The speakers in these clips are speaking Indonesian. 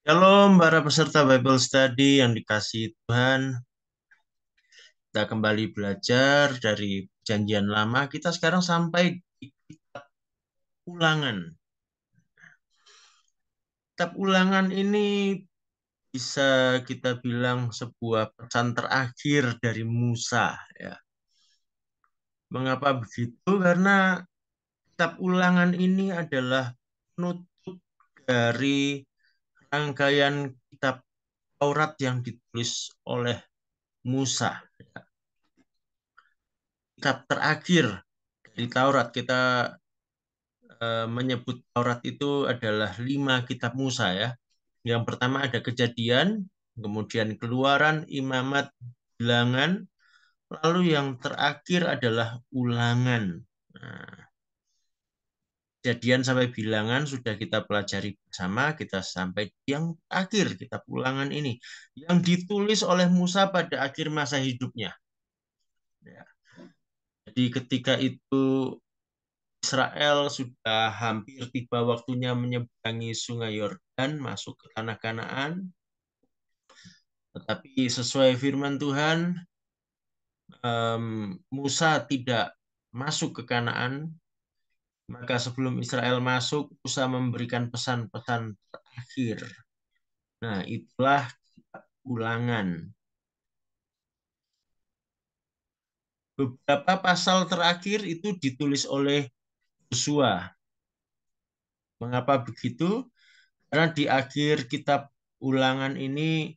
Shalom para peserta Bible Study yang dikasihi Tuhan. Kita kembali belajar dari Perjanjian Lama. Kita sekarang sampai di kitab Ulangan. Kitab Ulangan ini bisa kita bilang sebuah pesan terakhir dari Musa. Ya. Mengapa begitu? Karena kitab Ulangan ini adalah penutup dari rangkaian kitab Taurat yang ditulis oleh Musa. Kitab terakhir dari Taurat. Kita menyebut Taurat itu adalah 5 kitab Musa ya. Yang pertama ada Kejadian, kemudian Keluaran, Imamat, Bilangan, lalu yang terakhir adalah Ulangan. Nah, Kejadian sampai Bilangan sudah kita pelajari bersama, kita sampai yang terakhir kitab Ulangan ini yang ditulis oleh Musa pada akhir masa hidupnya. Ya. Jadi ketika itu Israel sudah hampir tiba waktunya menyeberangi Sungai Yordan masuk ke tanah Kanaan. Tetapi sesuai firman Tuhan, Musa tidak masuk ke Kanaan. Maka sebelum Israel masuk, Musa memberikan pesan-pesan terakhir. Nah, itulah Ulangan. Beberapa pasal terakhir itu ditulis oleh Yosua. Mengapa begitu? Karena di akhir kitab Ulangan ini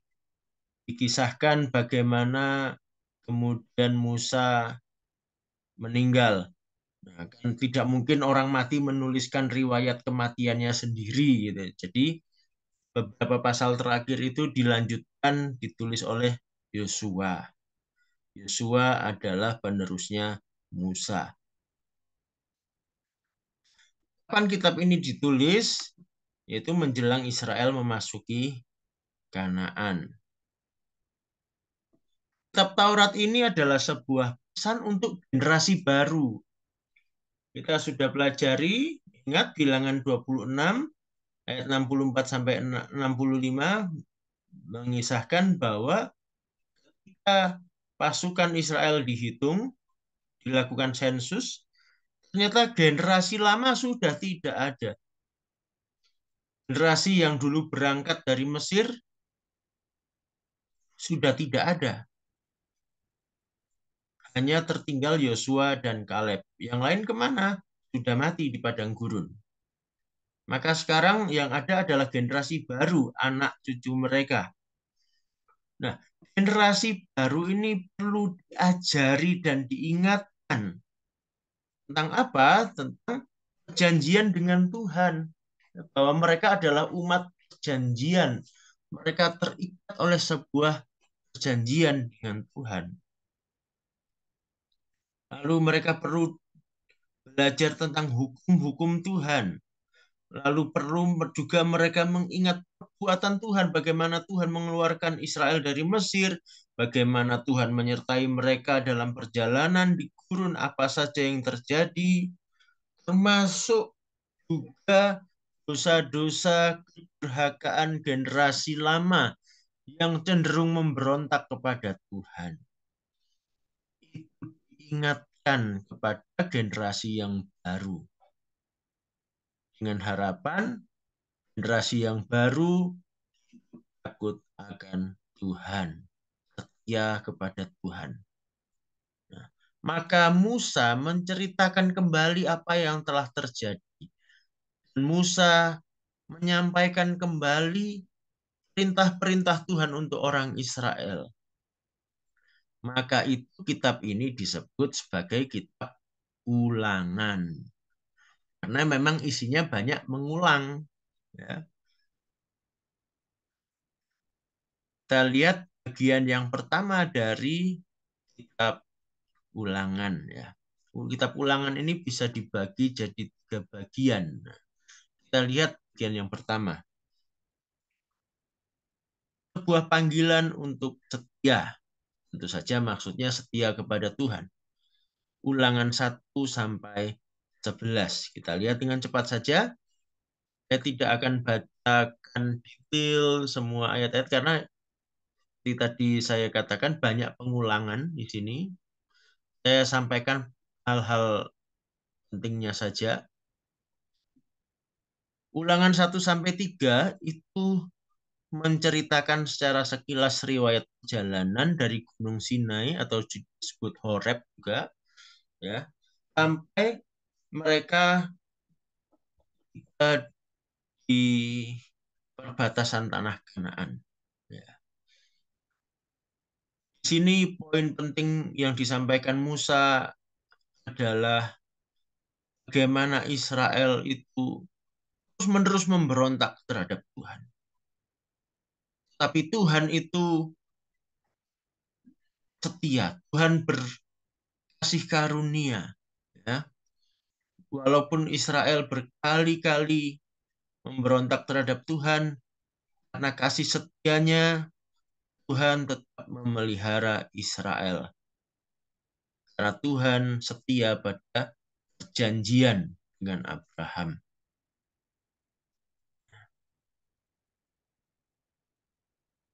dikisahkan bagaimana kemudian Musa meninggal. Nah, kan tidak mungkin orang mati menuliskan riwayat kematiannya sendiri gitu. Jadi beberapa pasal terakhir itu dilanjutkan ditulis oleh Yosua. Yosua adalah penerusnya Musa. Kapan kitab ini ditulis? Yaitu menjelang Israel memasuki Kanaan. Kitab Taurat ini adalah sebuah pesan untuk generasi baru. Kita sudah pelajari, ingat bilangan 26 ayat 64 sampai 65 mengisahkan bahwa ketika pasukan Israel dihitung, dilakukan sensus, ternyata generasi lama sudah tidak ada. Generasi yang dulu berangkat dari Mesir sudah tidak ada. Hanya tertinggal Yosua dan Kaleb. Yang lain kemana? Sudah mati di padang gurun. Maka sekarang yang ada adalah generasi baru, anak cucu mereka. Nah, generasi baru ini perlu diajari dan diingatkan. Tentang apa? Tentang perjanjian dengan Tuhan. Bahwa mereka adalah umat perjanjian. Mereka terikat oleh sebuah perjanjian dengan Tuhan. Lalu mereka perlu belajar tentang hukum-hukum Tuhan. Lalu perlu juga mereka mengingat perbuatan Tuhan, bagaimana Tuhan mengeluarkan Israel dari Mesir, bagaimana Tuhan menyertai mereka dalam perjalanan di gurun, apa saja yang terjadi, termasuk juga dosa-dosa kedurhakaan generasi lama yang cenderung memberontak kepada Tuhan. Itu diingatkan kepada generasi yang baru. Dengan harapan generasi yang baru takut akan Tuhan, setia kepada Tuhan. Nah, maka Musa menceritakan kembali apa yang telah terjadi. Dan Musa menyampaikan kembali perintah-perintah Tuhan untuk orang Israel. Maka itu kitab ini disebut sebagai kitab ulangan. Karena memang isinya banyak mengulang. Ya. Kita lihat bagian yang pertama dari kitab ulangan. Ya. Kitab ulangan ini bisa dibagi jadi 3 bagian. Nah, kita lihat bagian yang pertama. Sebuah panggilan untuk setia. Tentu saja maksudnya setia kepada Tuhan. Ulangan 1 sampai 11. Kita lihat dengan cepat saja. Saya tidak akan baca akan detail semua ayat-ayat karena seperti tadi saya katakan banyak pengulangan di sini. Saya sampaikan hal-hal pentingnya saja. Ulangan 1 sampai 3 itu menceritakan secara sekilas riwayat perjalanan dari Gunung Sinai atau disebut Horeb juga, ya, sampai mereka di perbatasan tanah Kanaan. Ya. Di sini poin penting yang disampaikan Musa adalah bagaimana Israel itu terus-menerus memberontak terhadap Tuhan. Tapi Tuhan itu setia, Tuhan berkasih karunia. Ya. Walaupun Israel berkali-kali memberontak terhadap Tuhan, karena kasih setianya, Tuhan tetap memelihara Israel. Karena Tuhan setia pada perjanjian dengan Abraham.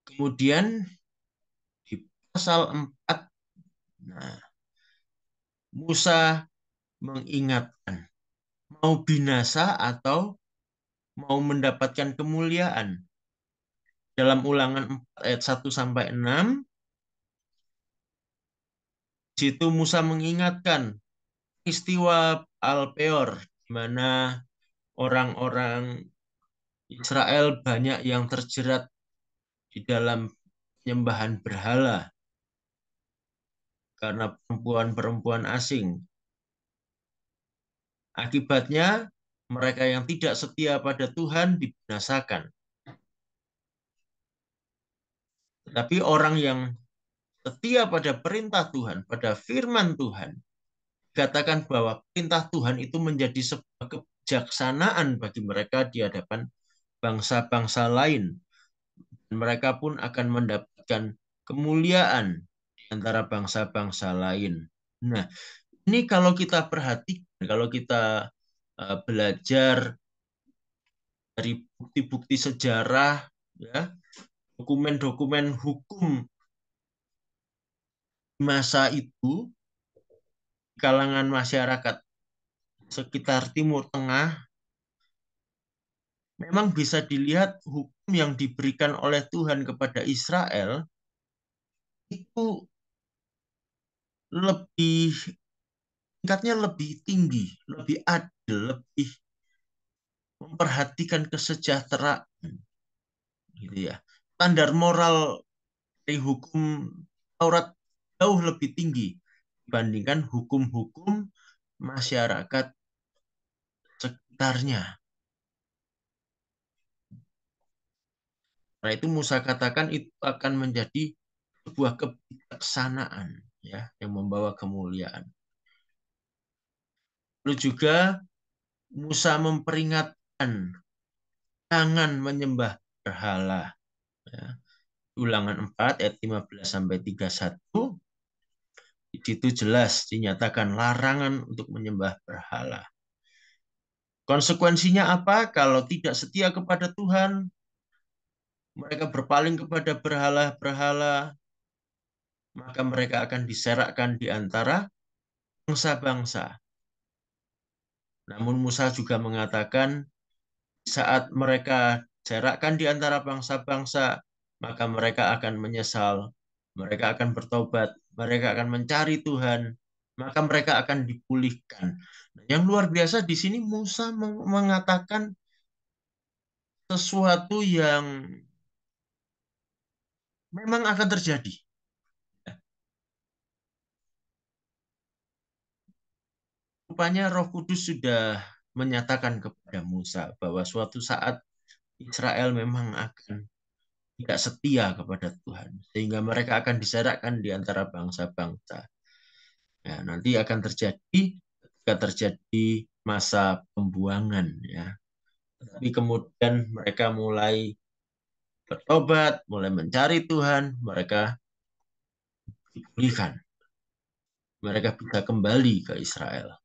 Kemudian di pasal 4, nah, Musa mengingatkan, mau binasa atau mau mendapatkan kemuliaan. Dalam ulangan 4 ayat 1-6, di situ Musa mengingatkan peristiwa Al-Peor, di mana orang-orang Israel banyak yang terjerat di dalam penyembahan berhala karena perempuan-perempuan asing. Akibatnya, mereka yang tidak setia pada Tuhan dibinasakan. Tetapi orang yang setia pada perintah Tuhan, pada firman Tuhan, katakan bahwa perintah Tuhan itu menjadi sebuah kebijaksanaan bagi mereka di hadapan bangsa-bangsa lain. Mereka pun akan mendapatkan kemuliaan di antara bangsa-bangsa lain. Nah, ini kalau kita perhatikan, kalau kita belajar dari bukti-bukti sejarah, ya, dokumen-dokumen hukum masa itu, di kalangan masyarakat sekitar Timur Tengah, memang bisa dilihat hukum yang diberikan oleh Tuhan kepada Israel itu lebih tingkatnya lebih tinggi, lebih adil, lebih memperhatikan kesejahteraan, gitu ya. Standar moral dari hukum Taurat jauh lebih tinggi dibandingkan hukum-hukum masyarakat sekitarnya. Nah, itu Musa katakan itu akan menjadi sebuah kebijaksanaan, ya, yang membawa kemuliaan. Lalu juga Musa memperingatkan jangan menyembah berhala. Ya. Ulangan 4 ayat 15-31, di situ jelas dinyatakan larangan untuk menyembah berhala. Konsekuensinya apa? Kalau tidak setia kepada Tuhan, mereka berpaling kepada berhala-berhala, maka mereka akan diserakkan di antara bangsa-bangsa. Namun Musa juga mengatakan, saat mereka diserakkan di antara bangsa-bangsa, maka mereka akan menyesal, mereka akan bertobat, mereka akan mencari Tuhan, maka mereka akan dipulihkan. Nah, yang luar biasa di sini Musa mengatakan sesuatu yang memang akan terjadi. Rupanya Roh Kudus sudah menyatakan kepada Musa bahwa suatu saat Israel memang akan tidak setia kepada Tuhan, sehingga mereka akan diserakkan di antara bangsa-bangsa. Ya, nanti akan terjadi ketika terjadi masa pembuangan, ya. Tapi kemudian mereka mulai bertobat, mulai mencari Tuhan, mereka dipulihkan. Mereka bisa kembali ke Israel.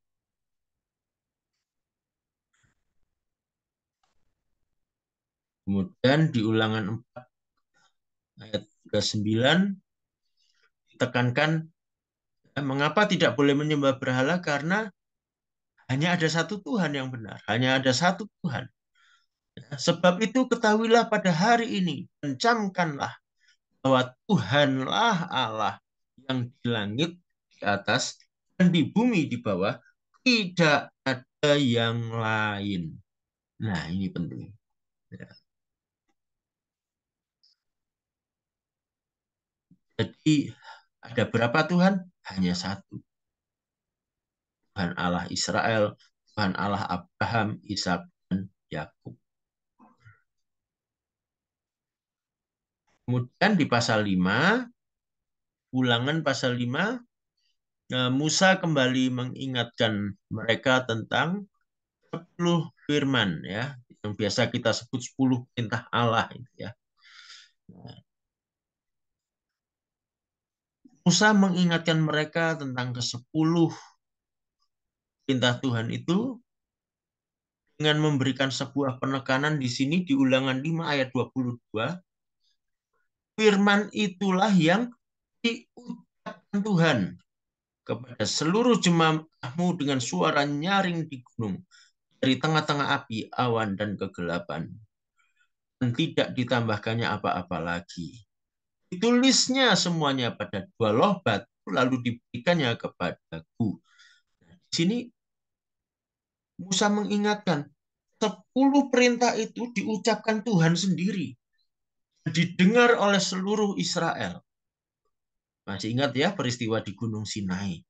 Kemudian di Ulangan 4 ayat 39 ditekankan, mengapa tidak boleh menyembah berhala, karena hanya ada satu Tuhan yang benar, hanya ada satu Tuhan. Sebab itu ketahuilah pada hari ini, camkanlah bahwa Tuhanlah Allah yang di langit di atas dan di bumi di bawah, tidak ada yang lain. Nah, ini penting. Ya. Jadi ada berapa Tuhan? Hanya satu. Tuhan Allah Israel, Tuhan Allah Abraham, Ishak, dan Yakub. Kemudian di pasal 5, Ulangan pasal 5, Musa kembali mengingatkan mereka tentang 10 firman, ya, yang biasa kita sebut 10 perintah Allah itu, ya. Musa mengingatkan mereka tentang ke-10 perintah Tuhan itu dengan memberikan sebuah penekanan di sini di Ulangan 5 ayat 22. Firman itulah yang diucapkan Tuhan kepada seluruh jemaahmu dengan suara nyaring di gunung, dari tengah-tengah api, awan, dan kegelapan. Dan tidak ditambahkannya apa-apa lagi. Ditulisnya semuanya pada 2 loh batu, lalu diberikannya kepadaku. Di sini Musa mengingatkan, 10 perintah itu diucapkan Tuhan sendiri. Didengar oleh seluruh Israel. Masih ingat ya peristiwa di Gunung Sinai.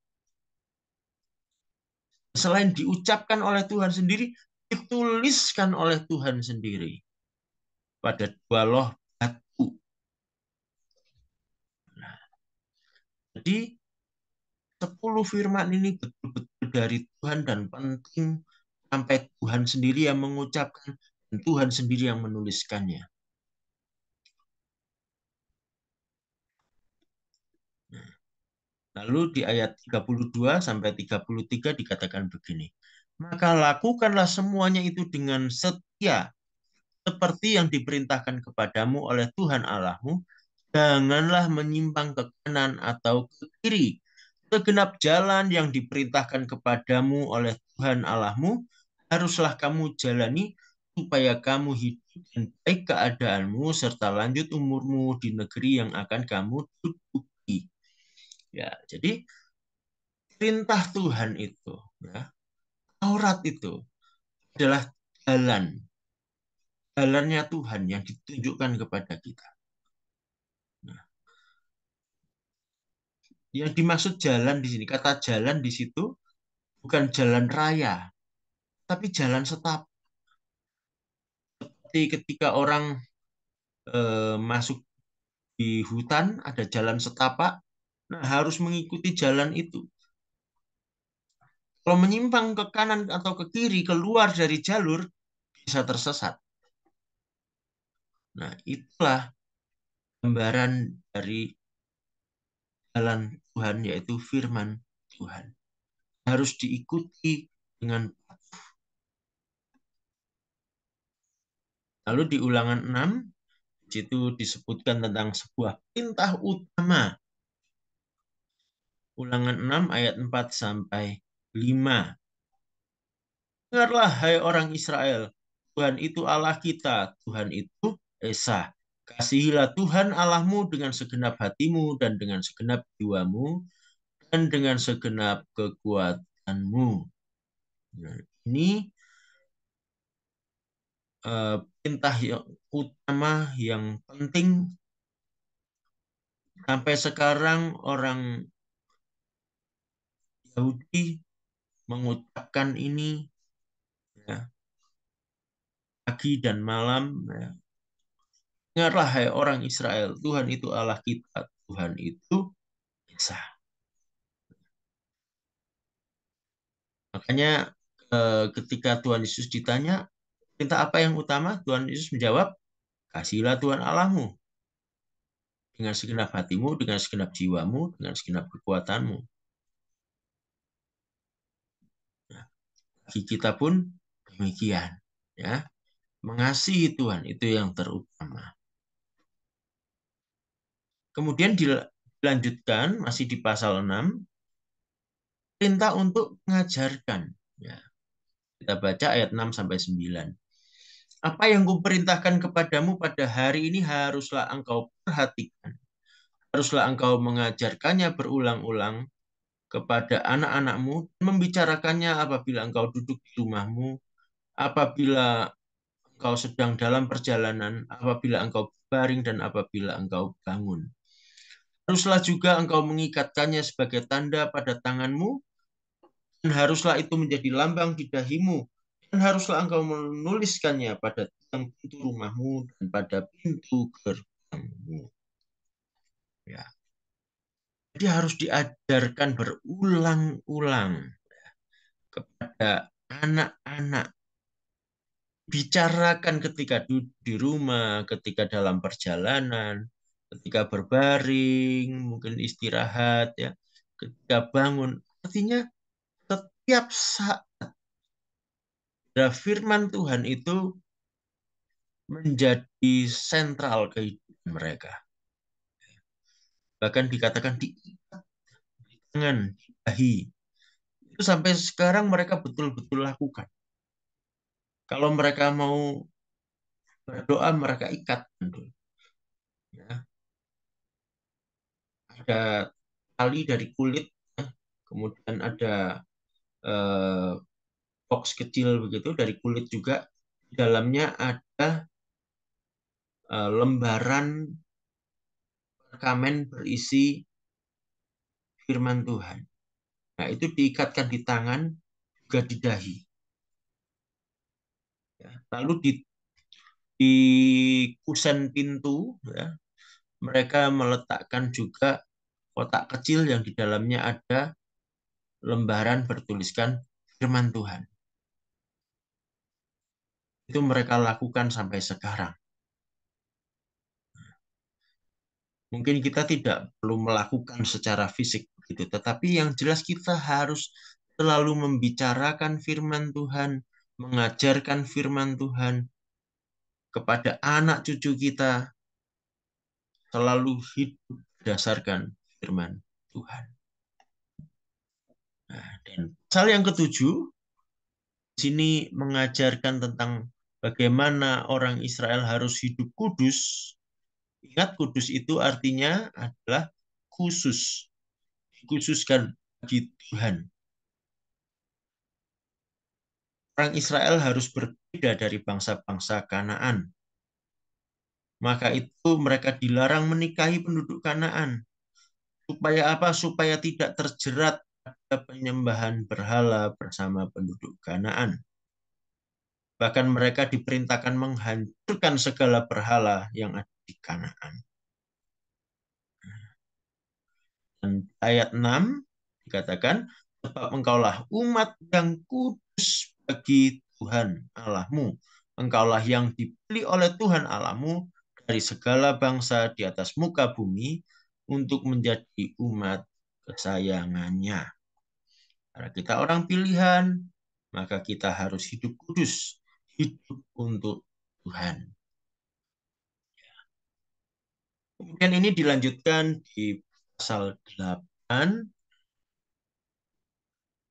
Selain diucapkan oleh Tuhan sendiri, dituliskan oleh Tuhan sendiri pada 2 loh batu. Nah, jadi 10 firman ini betul-betul dari Tuhan dan penting sampai Tuhan sendiri yang mengucapkan dan Tuhan sendiri yang menuliskannya. Lalu di ayat 32 sampai 33 dikatakan begini. Maka lakukanlah semuanya itu dengan setia, seperti yang diperintahkan kepadamu oleh Tuhan Allahmu. Janganlah menyimpang ke kanan atau ke kiri. Segenap jalan yang diperintahkan kepadamu oleh Tuhan Allahmu, haruslah kamu jalani, supaya kamu hidup dan baik keadaanmu, serta lanjut umurmu di negeri yang akan kamu duduki. Ya, jadi perintah Tuhan itu, ya, Taurat itu adalah jalannya Tuhan yang ditunjukkan kepada kita. Nah, yang dimaksud jalan di sini, kata jalan di situ bukan jalan raya, tapi jalan setapak. Seperti ketika orang masuk di hutan, ada jalan setapak, nah harus mengikuti jalan itu. Kalau menyimpang ke kanan atau ke kiri, keluar dari jalur, bisa tersesat. Nah, itulah gambaran dari jalan Tuhan, yaitu firman Tuhan. Harus diikuti dengan patuh. Lalu di Ulangan 6, itu disebutkan tentang sebuah perintah utama. Ulangan 6 ayat 4 sampai 5. Dengarlah, hai orang Israel, Tuhan itu Allah kita, Tuhan itu Esa. Kasihilah Tuhan Allahmu dengan segenap hatimu dan dengan segenap jiwamu dan dengan segenap kekuatanmu. Nah, ini perintah yang utama yang penting sampai sekarang orang Yahudi mengucapkan ini, ya, pagi dan malam. Ya. Dengarlah hai orang Israel, Tuhan itu Allah kita, Tuhan itu Esa. Makanya ketika Tuhan Yesus ditanya, perintah apa yang utama? Tuhan Yesus menjawab, kasihilah Tuhan Allahmu dengan segenap hatimu, dengan segenap jiwamu, dengan segenap kekuatanmu. Nah, bagi kita pun demikian, ya. Mengasihi Tuhan itu yang terutama. Kemudian dilanjutkan masih di pasal 6, perintah untuk mengajarkan. Ya, kita baca ayat 6 sampai 9. Apa yang kuperintahkan kepadamu pada hari ini haruslah engkau perhatikan. Haruslah engkau mengajarkannya berulang-ulang kepada anak-anakmu, membicarakannya apabila engkau duduk di rumahmu, apabila engkau sedang dalam perjalanan, apabila engkau baring dan apabila engkau bangun. Haruslah juga engkau mengikatkannya sebagai tanda pada tanganmu, dan haruslah itu menjadi lambang di dahimu, dan haruslah engkau menuliskannya pada tiang pintu rumahmu dan pada pintu gerbangmu. Ya. Jadi harus diajarkan berulang-ulang kepada anak-anak. Bicarakan ketika duduk di rumah, ketika dalam perjalanan, ketika berbaring, mungkin istirahat, ya, ketika bangun. Artinya setiap saat firman Tuhan itu menjadi sentral kehidupan mereka. Bahkan dikatakan di tangan, di dahi. Itu sampai sekarang mereka betul-betul lakukan. Kalau mereka mau berdoa, mereka ikat. Ya. Ada tali dari kulit, ya. Kemudian ada eh, box kecil begitu dari kulit juga. Di dalamnya ada lembaran perkamen berisi firman Tuhan. Nah, itu diikatkan di tangan, juga di dahi. Ya. Lalu di kusen pintu, ya, mereka meletakkan juga kotak kecil yang di dalamnya ada lembaran bertuliskan firman Tuhan. Itu mereka lakukan sampai sekarang. Mungkin kita tidak perlu melakukan secara fisik begitu, tetapi yang jelas kita harus selalu membicarakan firman Tuhan, mengajarkan firman Tuhan kepada anak cucu kita, selalu hidup berdasarkan firman Tuhan. Nah, dan pasal yang ketujuh di sini mengajarkan tentang bagaimana orang Israel harus hidup kudus. Ingat, kudus itu artinya adalah khusus, dikhususkan bagi Tuhan. Orang Israel harus berbeda dari bangsa-bangsa Kanaan. Maka itu mereka dilarang menikahi penduduk Kanaan. Supaya apa? Supaya tidak terjerat pada penyembahan berhala bersama penduduk Kanaan. Bahkan mereka diperintahkan menghancurkan segala berhala yang ada di Kanaan. Dan ayat 6 dikatakan, sebab engkaulah umat yang kudus bagi Tuhan Allahmu. Engkaulah yang dipilih oleh Tuhan Allahmu dari segala bangsa di atas muka bumi untuk menjadi umat kesayangannya. Karena kita orang pilihan, maka kita harus hidup kudus, hidup untuk Tuhan. Kemudian ini dilanjutkan di pasal 8,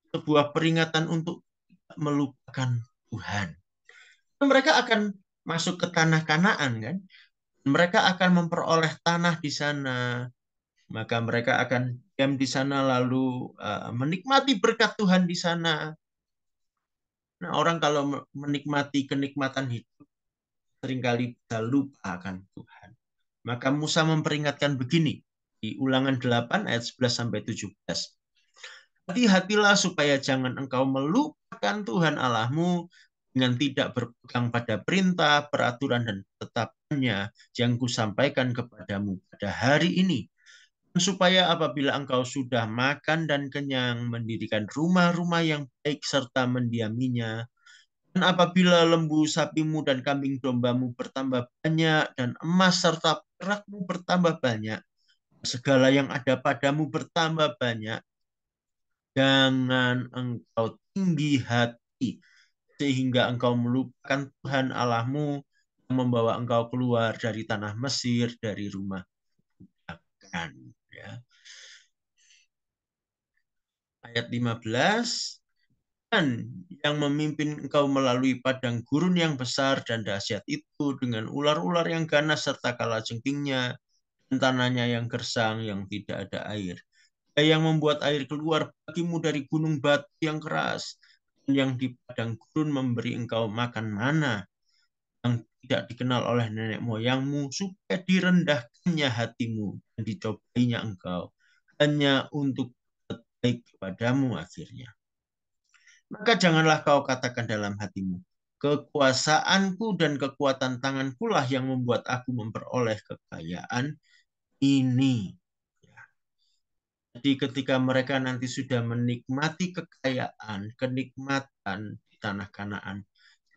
sebuah peringatan untuk melupakan Tuhan. Mereka akan masuk ke tanah Kanaan, kan? Mereka akan memperoleh tanah di sana, maka mereka akan diam di sana lalu menikmati berkat Tuhan di sana. Nah, orang kalau menikmati kenikmatan hidup seringkali bisa lupa akan Tuhan. Maka Musa memperingatkan begini di Ulangan 8 ayat 11 sampai 17. Hati-hatilah supaya jangan engkau melupakan Tuhan Allahmu dengan tidak berpegang pada perintah, peraturan, dan ketetapannya yang kusampaikan kepadamu pada hari ini. Supaya apabila engkau sudah makan dan kenyang, mendirikan rumah-rumah yang baik serta mendiaminya, dan apabila lembu sapimu dan kambing dombamu bertambah banyak, dan emas serta perakmu bertambah banyak, segala yang ada padamu bertambah banyak, jangan engkau tinggi hati sehingga engkau melupakan Tuhan Allahmu yang membawa engkau keluar dari tanah Mesir, dari rumah budakan. Ya. Ayat 15, dan yang memimpin engkau melalui padang gurun yang besar dan dahsyat itu dengan ular-ular yang ganas serta kalajengkingnya dan tanahnya yang gersang yang tidak ada air. Dia yang membuat air keluar bagimu dari gunung batu yang keras dan yang di padang gurun memberi engkau makan mana yang tidak dikenal oleh nenek moyangmu supaya direndahkannya hatimu dan dicobainya engkau hanya untuk baik kepadamu akhirnya. Maka janganlah kau katakan dalam hatimu, kekuasaanku dan kekuatan tanganku lah yang membuat aku memperoleh kekayaan ini. Jadi ketika mereka nanti sudah menikmati kekayaan, kenikmatan di tanah Kanaan,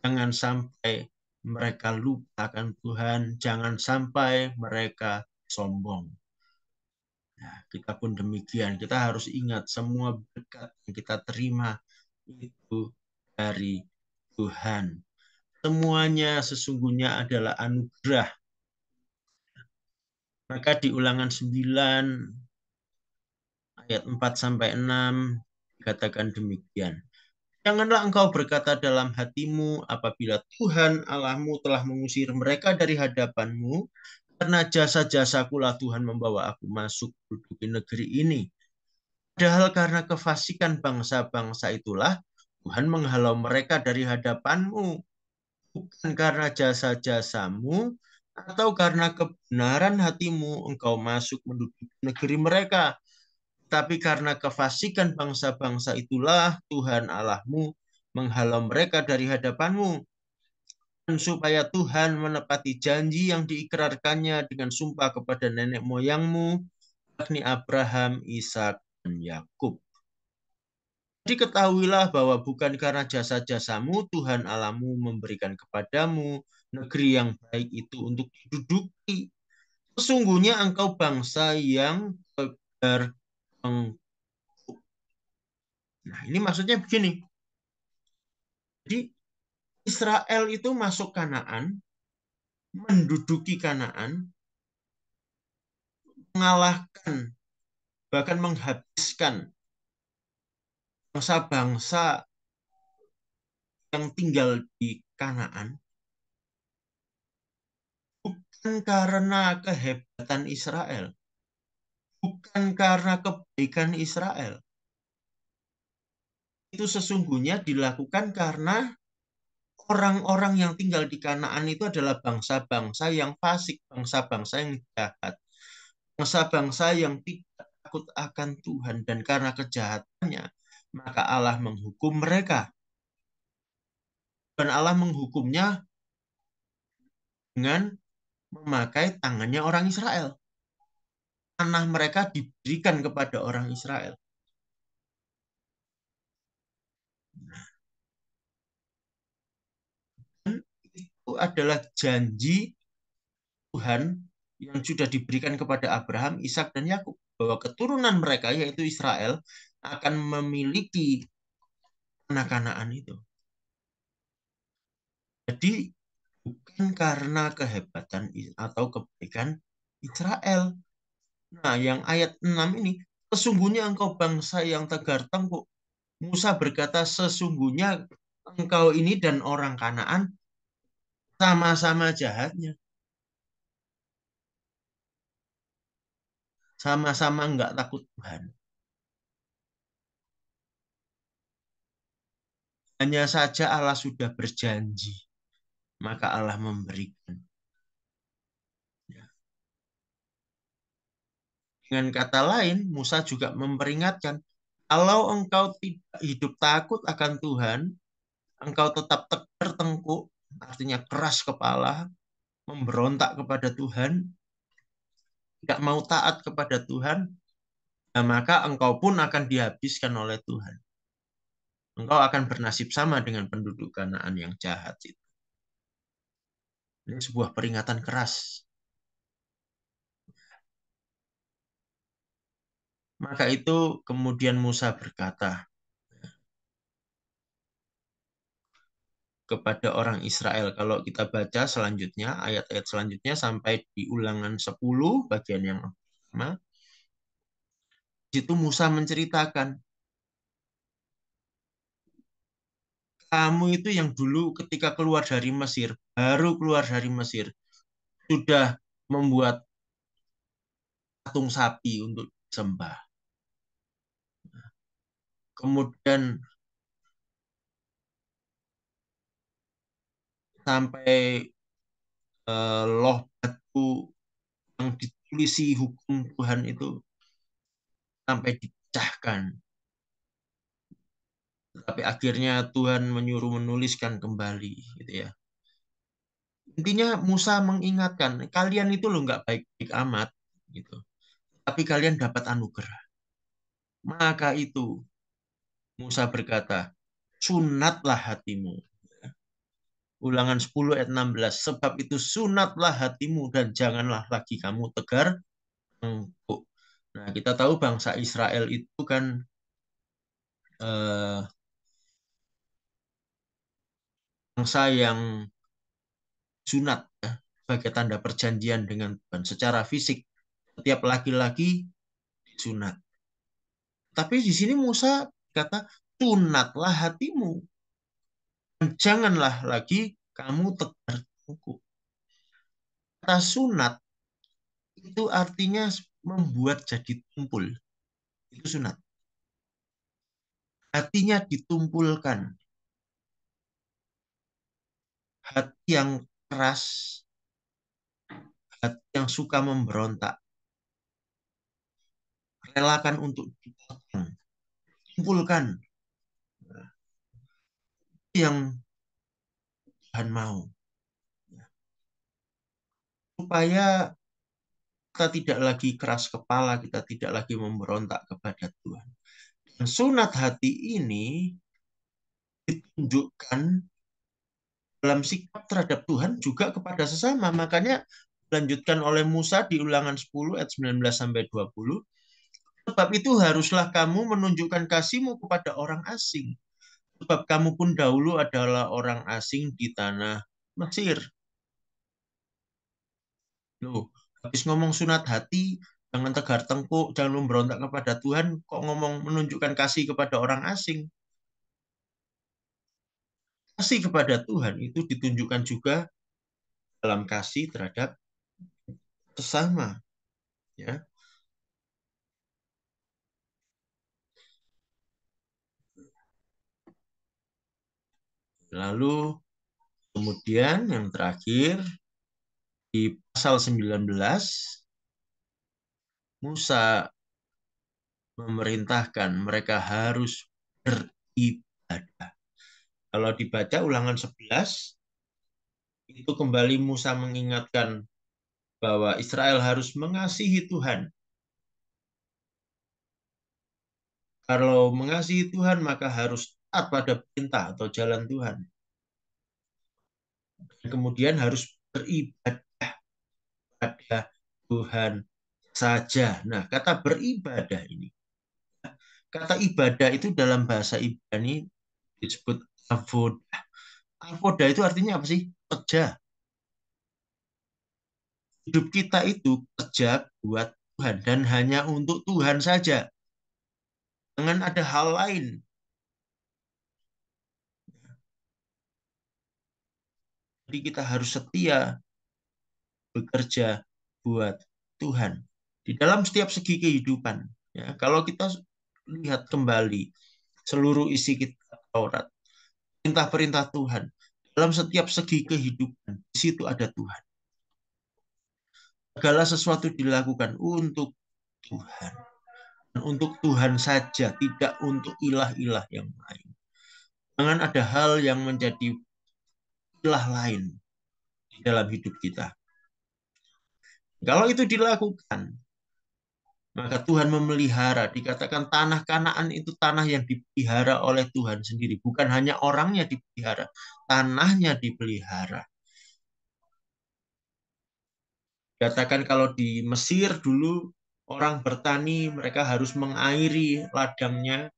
jangan sampai mereka lupakan Tuhan, jangan sampai mereka sombong. Nah, kita pun demikian, kita harus ingat semua berkat yang kita terima itu dari Tuhan. Semuanya sesungguhnya adalah anugerah. Maka di Ulangan 9 ayat 4 sampai 6 dikatakan demikian. Janganlah engkau berkata dalam hatimu apabila Tuhan Allahmu telah mengusir mereka dari hadapanmu, karena jasa-jasakulah Tuhan membawa aku masuk duduk di negeri ini. Padahal karena kefasikan bangsa-bangsa itulah Tuhan menghalau mereka dari hadapanmu, bukan karena jasa-jasamu atau karena kebenaran hatimu engkau masuk menduduki negeri mereka. Tapi karena kefasikan bangsa-bangsa itulah Tuhan Allahmu menghalau mereka dari hadapanmu. Dan supaya Tuhan menepati janji yang diikrarkannya dengan sumpah kepada nenek moyangmu, yakni Abraham, Ishak, dan Yakub. Jadi ketahuilah bahwa bukan karena jasa-jasamu Tuhan Allahmu memberikan kepadamu negeri yang baik itu untuk diduduki. Sesungguhnya engkau bangsa yang tegar tengkuk. Nah, ini maksudnya begini. Jadi Israel itu masuk Kanaan, menduduki Kanaan, mengalahkan, bahkan menghabiskan bangsa-bangsa yang tinggal di Kanaan, bukan karena kehebatan Israel, bukan karena kebaikan Israel. Itu sesungguhnya dilakukan karena orang-orang yang tinggal di Kanaan itu adalah bangsa-bangsa yang fasik, bangsa-bangsa yang jahat, bangsa-bangsa yang tidak takut akan Tuhan, dan karena kejahatannya, maka Allah menghukum mereka. Dan Allah menghukumnya dengan memakai tangannya orang Israel. Tanah mereka diberikan kepada orang Israel. Dan itu adalah janji Tuhan yang sudah diberikan kepada Abraham, Ishak, dan Yakub, bahwa keturunan mereka, yaitu Israel, akan memiliki tanah Kanaan itu. Jadi bukan karena kehebatan atau kebaikan Israel. Nah, yang ayat 6 ini, sesungguhnya engkau bangsa yang tegar tengkuk. Musa berkata, sesungguhnya engkau ini dan orang Kanaan sama-sama jahatnya. Sama-sama enggak takut Tuhan. Hanya saja Allah sudah berjanji, maka Allah memberikan. Ya. Dengan kata lain, Musa juga memperingatkan, kalau engkau tidak hidup takut akan Tuhan, engkau tetap tegar tengkuk, artinya keras kepala, memberontak kepada Tuhan, tidak mau taat kepada Tuhan, nah maka engkau pun akan dihabiskan oleh Tuhan. Engkau akan bernasib sama dengan penduduk Kanaan yang jahat itu. Ini sebuah peringatan keras. Maka itu kemudian Musa berkata, kepada orang Israel. Kalau kita baca selanjutnya, ayat-ayat selanjutnya sampai di Ulangan 10, bagian yang pertama, di situ Musa menceritakan, kamu itu yang dulu ketika keluar dari Mesir, baru keluar dari Mesir, sudah membuat patung sapi untuk sembah. Kemudian sampai loh batu yang ditulisi hukum Tuhan itu sampai dipecahkan. Tapi akhirnya Tuhan menyuruh menuliskan kembali, gitu ya. Intinya Musa mengingatkan, kalian itu loh nggak baik-baik amat, gitu. Tapi kalian dapat anugerah. Maka itu Musa berkata, sunatlah hatimu. Ulangan 10 ayat 16. Sebab itu sunatlah hatimu dan janganlah lagi kamu tegar tengkuk. Nah, kita tahu bangsa Israel itu kan eh, bangsa yang sunat ya, sebagai tanda perjanjian dengan Tuhan. Secara fisik, setiap laki-laki sunat. Tapi di sini Musa kata, sunatlah hatimu. Dan janganlah lagi kamu tegar tengkuk. Kata sunat itu artinya membuat jadi tumpul. Itu sunat. Hatinya ditumpulkan. Hati yang keras, hati yang suka memberontak. Relakan untuk dipotong. Tumpulkan. Yang Tuhan mau. Supaya kita tidak lagi keras kepala, kita tidak lagi memberontak kepada Tuhan. Dan sunat hati ini ditunjukkan dalam sikap terhadap Tuhan juga kepada sesama. Makanya dilanjutkan oleh Musa di Ulangan 10 ayat 19 sampai 20. Sebab itu haruslah kamu menunjukkan kasihmu kepada orang asing. Sebab kamu pun dahulu adalah orang asing di tanah Mesir. Loh, habis ngomong sunat hati, jangan tegar tengkuk, jangan memberontak kepada Tuhan, kok ngomong menunjukkan kasih kepada orang asing. Kasih kepada Tuhan itu ditunjukkan juga dalam kasih terhadap sesama. Ya. Lalu kemudian yang terakhir di pasal 19, Musa memerintahkan mereka harus beribadah. Kalau dibaca Ulangan 11, itu kembali Musa mengingatkan bahwa Israel harus mengasihi Tuhan. Kalau mengasihi Tuhan, maka harus taat pada perintah atau jalan Tuhan. Dan kemudian harus beribadah pada Tuhan saja. Nah, kata beribadah ini, kata ibadah itu dalam bahasa Ibrani disebut avodah. Avodah itu artinya apa sih? Kerja. Hidup kita itu kerja buat Tuhan dan hanya untuk Tuhan saja. Jangan ada hal lain. Jadi kita harus setia bekerja buat Tuhan di dalam setiap segi kehidupan. Ya, kalau kita lihat kembali seluruh isi kitab Taurat, perintah-perintah Tuhan dalam setiap segi kehidupan, di situ ada Tuhan. Segala sesuatu dilakukan untuk Tuhan. Dan untuk Tuhan saja, tidak untuk ilah-ilah yang lain. Jangan ada hal yang menjadi ilah lain di dalam hidup kita. Kalau itu dilakukan, maka Tuhan memelihara. Dikatakan tanah Kanaan itu tanah yang dipelihara oleh Tuhan sendiri. Bukan hanya orangnya dipelihara, tanahnya dipelihara. Dikatakan kalau di Mesir dulu orang bertani, mereka harus mengairi ladangnya,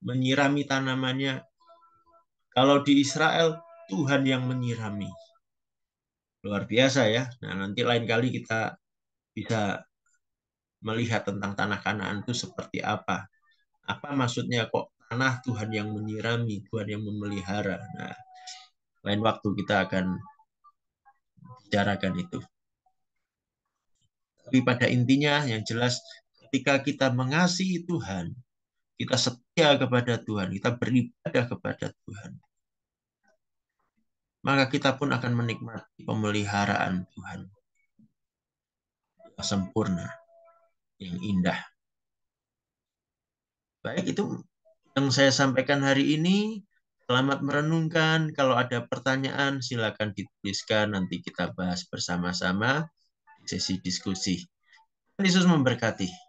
menyirami tanamannya. Kalau di Israel, Tuhan yang menyirami. Luar biasa ya. Nah, nanti lain kali kita bisa melihat tentang tanah Kanaan itu seperti apa. Apa maksudnya kok tanah Tuhan yang menyirami, Tuhan yang memelihara. Nah, lain waktu kita akan bicarakan itu. Tapi pada intinya yang jelas ketika kita mengasihi Tuhan, kita setia kepada Tuhan, kita beribadah kepada Tuhan, maka kita pun akan menikmati pemeliharaan Tuhan yang sempurna, yang indah. Baik, itu yang saya sampaikan hari ini. Selamat merenungkan. Kalau ada pertanyaan, silakan dituliskan. Nanti kita bahas bersama-sama di sesi diskusi. Yesus memberkati.